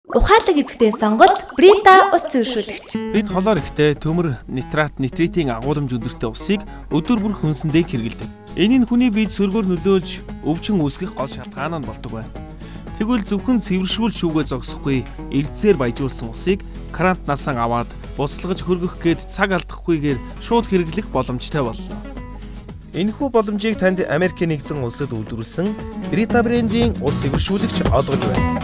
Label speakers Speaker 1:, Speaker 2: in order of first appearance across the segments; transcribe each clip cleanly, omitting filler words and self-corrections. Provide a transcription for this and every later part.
Speaker 1: Ухаалаг эзэгтэй сонголт Брита ус зөвшөөрөгч.
Speaker 2: Бид холоор ихтэй төмөр, нитрат, нитритийн агуулмж өндөртэй усыг өдөр бүр хүнсэндээ хэрэглэдэг. Энэ нь хүний биед сөргөөр нөлөөлж өвчин үүсгэх гол шалтгаан нь болдог байна. Тэгвэл зөвхөн цэвэршүүл шүүгээ зогсохгүй, эрдсээр баяжуулсан усыг крантнасаа аваад буцалгаж хөргөх гээд цаг алдахгүйгээр шууд хэрэглэх боломжтой боллоо. Энэхүү боломжийг танд Америкийн нэгдсэн улсад үйлдвэрлэсэн Брита брендийн ус цэвэршүүлэгч олгож байна.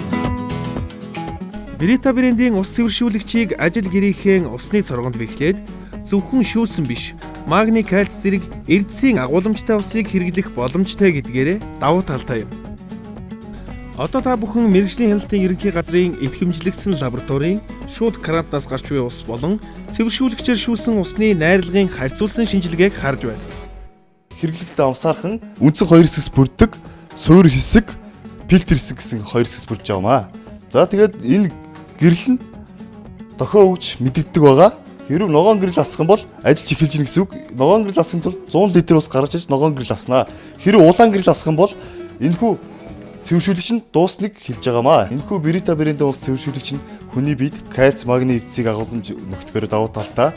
Speaker 2: Брита брендийн ус цэвэршүүлэгчийг ажил гэрийнхэн усны цоргонд бэхлээд зөвхөн шүүсэн биш, магний, кальц зэрэг эрдэсийн агуулмжтай усыг хэрэглэх боломжтой гэдгээрээ давуу талтай юм. Одоо та бүхэн мэргэжлийн хяналтын ерөнхий газрын эвхэмжлэгдсэн лабораторийн шууд крантнаас гарч буй ус болон цэвэршүүлэгчээр шүүсэн усны найрлагын харьцуулсан шинжилгээг харж байна.
Speaker 3: Хэрэглэгдэлд авсаархан үндсэн 2 хэсгээс бүрддэг суур хэсэг, фильтр хэсэг гэсэн 2 хэсгээс бүрдэж байгаамаа. За тэгээд энэ гэрэл нь дохио өгч мэдэгддэг байгаа. Хэрвээ ногоон гэрэл асах юм бол ажиллаж эхэлж гин гэсэн үг. Ногоон гэрэл асахын тулд 100 литр ус гаргаж иж ногоон гэрэл аснаа. Хэрвээ улаан гэрэл асах юм бол энэхүү цэвэршүүлэгч нь дуусныг хэлж байгаамаа. Энэхүү Брита брендийн ус цэвэршүүлэгч нь хүний биед кальц, магний эрдэсийг агуулмж нөхцгөрөө давуу талтай.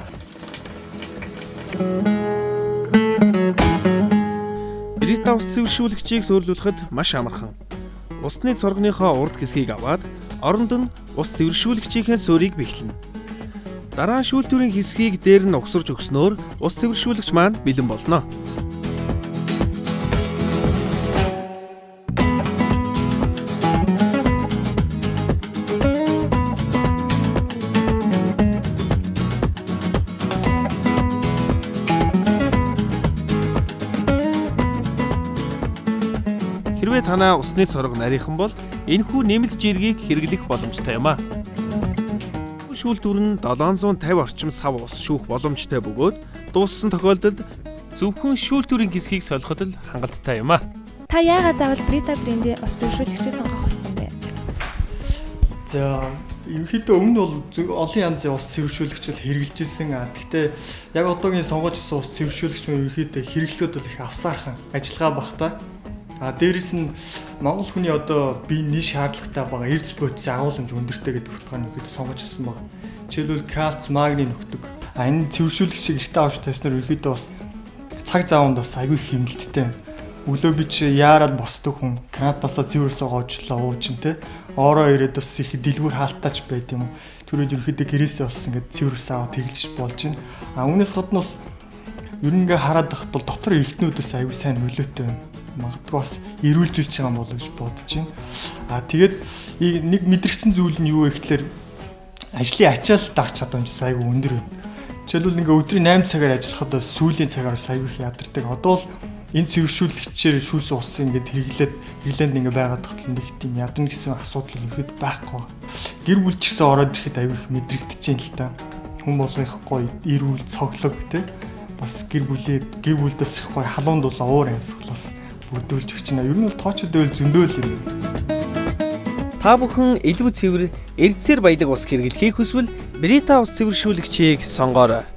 Speaker 2: Брита ус цэвэршүүлэгчийг суйрлуулахад маш амархан. Усны цоргоныхоо урд хэсгийг аваад оронд нь ус цэвэршүүлэгчийн суурийг бэхлэнэ. Дараа нь шүүлтүүрийн хэсгийг дээр нь угсарч өгснөөр ус цэвэршүүлэгч маань бэлэн болно. Хэрвээ танаа усны цорго нарийнхан бол энэхүү нэмэлт жиргийг хэрэглэх боломжтой юм а. Шүүлтүүр нь 750 орчим сав ус шүүх боломжтой бөгөөд дууссан тохиолдолд зөвхөн шүүлтүүрийн хэсгийг солиход л хангалттай юм а.
Speaker 1: Та яагаад заавал Брита брендийн ус зөвшөөрлөгчийг сонгох болсон бэ?
Speaker 4: За, ерөнхийдөө өмнө бол олон янзын ус цэвэршүүлэгчл хэрэгжилж ирсэн. Гэхдээ яг одоогийн сонгож ирсэн ус цэвэршүүлэгч нь ерөнхийдөө хэрэглээд бол их авсаархан ажиллагаа багтаа. Дээрээс нь Монгол хүний одоо биеийн нийт шаардлагатай байгаа эрдэс бодис агуулмж өндөртэй гэдэг утгаар нь сонгож ирсэн байна. Жишээлбэл кальц, магний нөхдөг. Энэ цэвэршүүлэгчийг гэртээ авч тавьснаар ерөнхийдөө бас цаг зааванд бас аягүй хэмнэлттэй. Өглөө би чи яарад босдог хүн крантасаа цэвэрсээ гоожлоо ууж ин тэ. Ороо ирээд бас их дэлгүүр хаалтаач байд юм. Түрүүд ерөнхийдөө гэрээсээ бас ингээд цэвэрсээ аваад хэрэглэж болж байна. Үүнээс гадна бас ер нь ингээ хараад байхад бол дотор эргэтнүүдээс аягүй сайн нөлөөтэй байна. Магадгүй бас эрүүлжүүлж байгаа юм болоо гэж бодож байна. Тэгээд нэг мэдрэгдсэн зүйл нь юу вэ гэхээр ажлын ачаал дагч чадамж айгүй өндөр байна. Жишээлбэл ингээ өдрийн 8 цагаар ажиллахад сүүлийн цагаар айгүй их ядардаг. Одоо л энэ цэвэршүүлэгчээр шүүсэн ус ингээд хэрэглээд ингээ байгаад тахтал нэг тийм ядарна гэсэн асуудал ихэд байхгүй. Гэр бүл ч гэсэн ороод ирэхэд айгүй их мэдрэгдэж байна л та. Хүн болгохгүй эрүүл цоглог те. Бас гэр бүлдээс их гоё халуунд бол уур амьсгалаас бүрдүүлж өгч байна. Ер нь бол тоочод байл зөндөөл юм.
Speaker 2: Та бүхэн илүү цэвэр, эрдэсээр баялаг ус хэрэглэхийг хүсвэл Брита ус цэвэршүүлэгчийг сонгоорой.